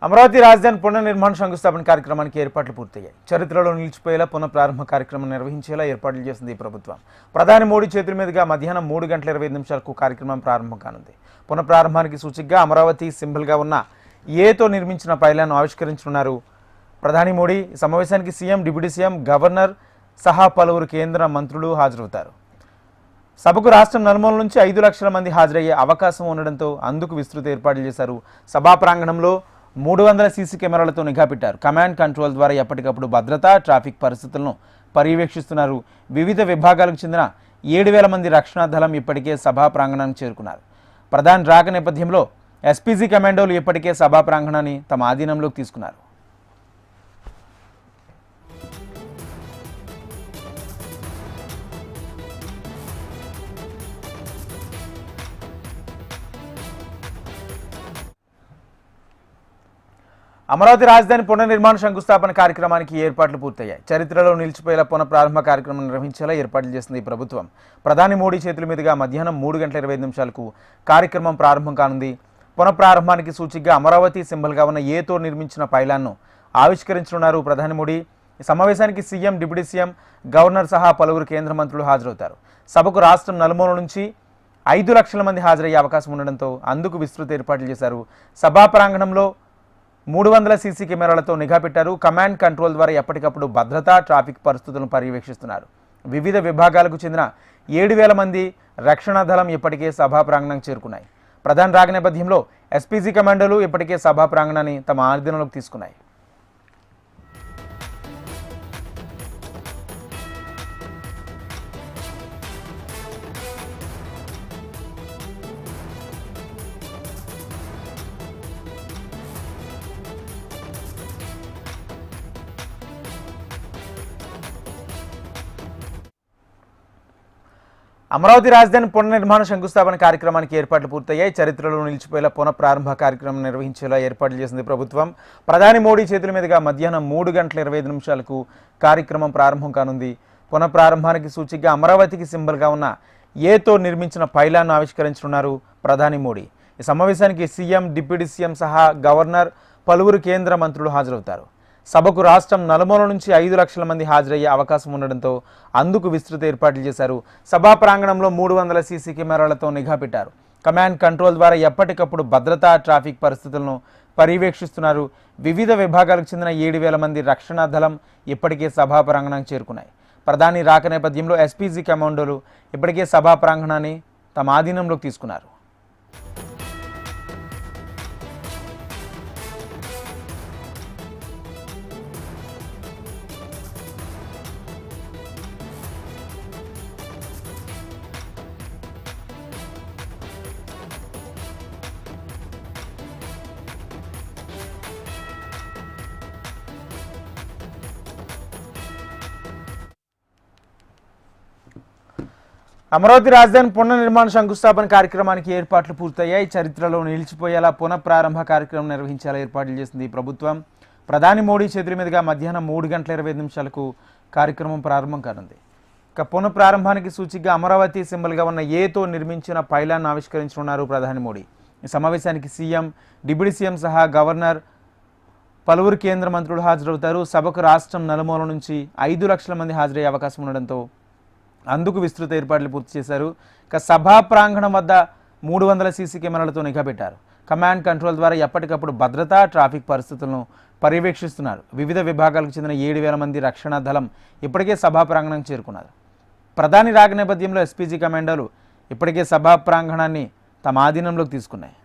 అమరావతి రాజధాని పునర్నిర్మాణ శంకుస్థాపన కార్యక్రమానికి ఏర్పాట్లు పూర్తయ్యాయి. చరిత్రలో నిలిచిపోయేలా పునఃప్రారంభ కార్యక్రమం నిర్వహించేలా ఏర్పాట్లు చేసింది ఈ ప్రభుత్వం. ప్రధాని మోడీ చేతుల మీదుగా మధ్యాహ్నం 3:25 కార్యక్రమం ప్రారంభం కానుంది. పునఃప్రారంభానికి సూచికగా అమరావతి సింబల్గా ఉన్న ఏతో నిర్మించిన పైలాను ఆవిష్కరించనున్నారు ప్రధాని మోడీ. ఈ సమావేశానికి సీఎం, డిప్యూటీ సీఎం, గవర్నర్ సహా పలువురు కేంద్ర మంత్రులు హాజరవుతారు. సభకు రాష్ట్రం నలుమూల నుంచి 5 లక్షల మంది హాజరయ్యే అవకాశం ఉండడంతో అందుకు విస్తృత ఏర్పాట్లు చేశారు. సభా ప్రాంగణంలో 300 సీసీ కెమెరాలతో నిఘా పెట్టారు. కమాండ్ కంట్రోల్ ద్వారా ఎప్పటికప్పుడు భద్రత, ట్రాఫిక్ పరిస్థితులను పర్యవేక్షిస్తున్నారు. వివిధ విభాగాలకు చెందిన 7,000 మంది రక్షణ దళం ఇప్పటికే సభా ప్రాంగణానికి చేరుకున్నారు. ప్రధాని రాక నేపథ్యంలో ఎస్పీజీ కమాండోలు ఇప్పటికే సభా ప్రాంగణాన్ని తమ ఆధీనంలోకి తీసుకున్నారు. అమరావతి రాజధాని పునర్నిర్మాణ శంకుస్థాపన కార్యక్రమానికి ఏర్పాట్లు పూర్తయ్యాయి. చరిత్రలో నిలిచిపోయేలా పునఃప్రారంభ కార్యక్రమం నిర్వహించేలా ఏర్పాట్లు చేసింది ఈ ప్రభుత్వం. ప్రధాని మోడీ చేతుల మీదుగా మధ్యాహ్నం 3:25 కార్యక్రమం ప్రారంభం కానుంది. పునఃప్రారంభానికి సూచికగా అమరావతి సింబల్గా ఉన్న ఏతో నిర్మించిన పైలాన్ను ఆవిష్కరించనున్నారు ప్రధాని మోడీ. ఈ సమావేశానికి సీఎం, డిప్యూటీ సీఎం, గవర్నర్ సహా పలువురు కేంద్ర మంత్రులు హాజరవుతారు. సభకు రాష్ట్రం నలుమూల నుంచి 5 లక్షల మంది హాజరయ్యే అవకాశం ఉండడంతో అందుకు విస్తృత ఏర్పాట్లు చేశారు. సభా ప్రాంగణంలో 300 సీసీ కెమెరాలతో నిఘా పెట్టారు. కమాండ్ కంట్రోల్ ద్వారా ఎప్పటికప్పుడు భద్రత, ట్రాఫిక్ పరిస్థితులను పర్యవేక్షిస్తున్నారు. వివిధ విభాగాలకు చెందిన 7,000 మంది రక్షణ దళం ఇప్పటికే సభా ప్రాంగణానికి చేరుకున్నాయి. ప్రధాని రాక నేపథ్యంలో ఎస్పీజీ కమాండోలు ఇప్పటికే సభా ప్రాంగణాన్ని తమ ఆధీనంలోకి తీసుకున్నాయి. అమరావతి రాజధాని పునర్నిర్మాణ శంకుస్థాపన కార్యక్రమానికి ఏర్పాట్లు పూర్తయ్యాయి. చరిత్రలో నిలిచిపోయేలా పునఃప్రారంభ కార్యక్రమం నిర్వహించేలా ఏర్పాట్లు చేసింది ప్రభుత్వం. ప్రధాని మోడీ చేతుల మీదుగా మధ్యాహ్నం 3:25 కార్యక్రమం ప్రారంభం కానుంది. పునఃప్రారంభానికి సూచికగా అమరావతికి సింబల్గా ఉన్న ఏతో నిర్మించిన పైలాన్ను ఆవిష్కరించనున్నారు ప్రధాని మోడీ. ఈ సమావేశానికి సీఎం, డిప్యూటీ సీఎం సహా గవర్నర్, పలువురు కేంద్ర మంత్రులు హాజరవుతారు. సభకు రాష్ట్రం నలుమూల నుంచి 5 లక్షల మంది హాజరయ్యే అవకాశం ఉండడంతో అందుకు విస్తృత ఏర్పాట్లు చేశారు. సభా ప్రాంగణంలో 300 సీసీ కెమెరాలతో నిఘా పెట్టారు. కమాండ్ కంట్రోల్ ద్వారా ఎప్పటికప్పుడు భద్రత, ట్రాఫిక్ పరిస్థితులను పర్యవేక్షిస్తున్నారు. వివిధ విభాగాలకు చెందిన 7,000 మంది రక్షణ దళం ఇప్పటికే సభా ప్రాంగణానికి చేరుకున్నాయి. ప్రధాని రాక నేపథ్యంలో ఎస్పీజీ కమాండోలు ఇప్పటికే సభా ప్రాంగణాన్ని తమ ఆధీనంలోకి తీసుకున్నారు. అమరావతి రాజధాని పునర్నిర్మాణ శంకుస్థాపన కార్యక్రమానికి ఏర్పాట్లు పూర్తయ్యాయి. చరిత్రలో నిలిచిపోయేలా పునఃప్రారంభ కార్యక్రమం నిర్వహించేలా ఏర్పాట్లు చేసింది ప్రభుత్వం. ప్రధాని మోడీ చేతుల మీదుగా మధ్యాహ్నం 3:25 కార్యక్రమం ప్రారంభం కానుంది. ఇక పునఃప్రారంభానికి సూచికగా అమరావతి సింబల్గా ఉన్న ఏతో నిర్మించిన పైలాన్ను ఆవిష్కరించనున్నారు ప్రధాని మోడీ. ఈ సమావేశానికి సీఎం, డిప్యూటీ సీఎం సహా గవర్నర్, పలువురు కేంద్ర మంత్రులు హాజరవుతారు. సభకు రాష్ట్రం నలుమూల నుంచి 5 లక్షల మంది హాజరయ్యే అవకాశం ఉండడంతో అందుకు విస్తృత ఏర్పాట్లు పూర్తి చేశారు. ఇక సభా ప్రాంగణం వద్ద 300 సీసీ కెమెరాలతో నిఘా పెట్టారు. కమాండ్ కంట్రోల్ ద్వారా ఎప్పటికప్పుడు భద్రత, ట్రాఫిక్ పరిస్థితులను పర్యవేక్షిస్తున్నారు. వివిధ విభాగాలకు చెందిన 7,000 మంది రక్షణ దళం ఇప్పటికే సభా ప్రాంగణానికి చేరుకున్నారు. ప్రధాని రాక నేపథ్యంలో ఎస్పీజీ కమాండోలు ఇప్పటికే సభా ప్రాంగణాన్ని తమ ఆధీనంలోకి తీసుకున్నాయి.